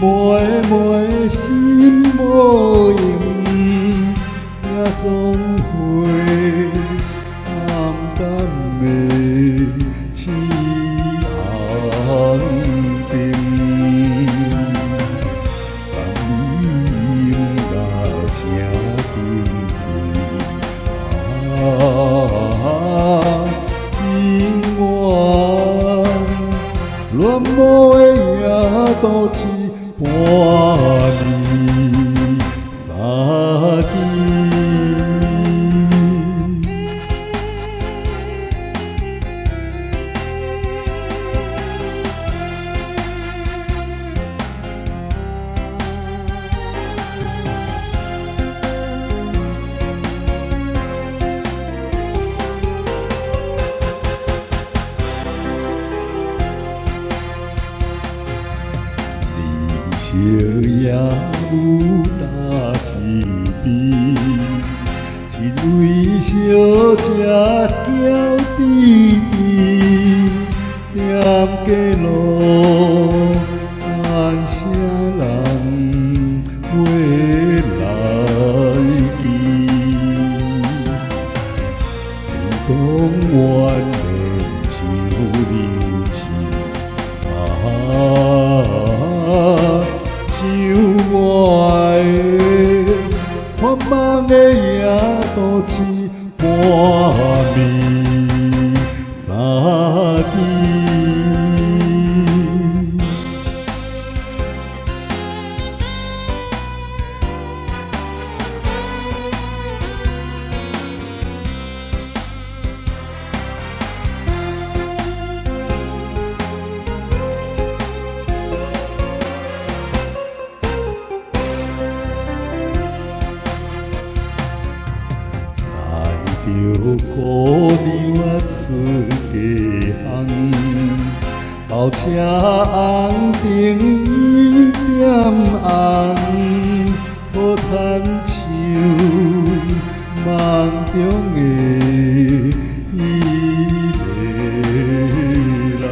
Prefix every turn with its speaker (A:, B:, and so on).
A: 妹妹心无用，也总会暗淡的痴红灯。当你饮那声沉醉，永远恋慕的夜都市半暝三更。笑也有大是悲，一位小姐娇滴滴，踮街路等啥人回来见？天公原谅像流星想我的繁忙的夜都市半暝三更。着姑娘出家巷，后车红灯伊点红，好亲像梦中的伊个人。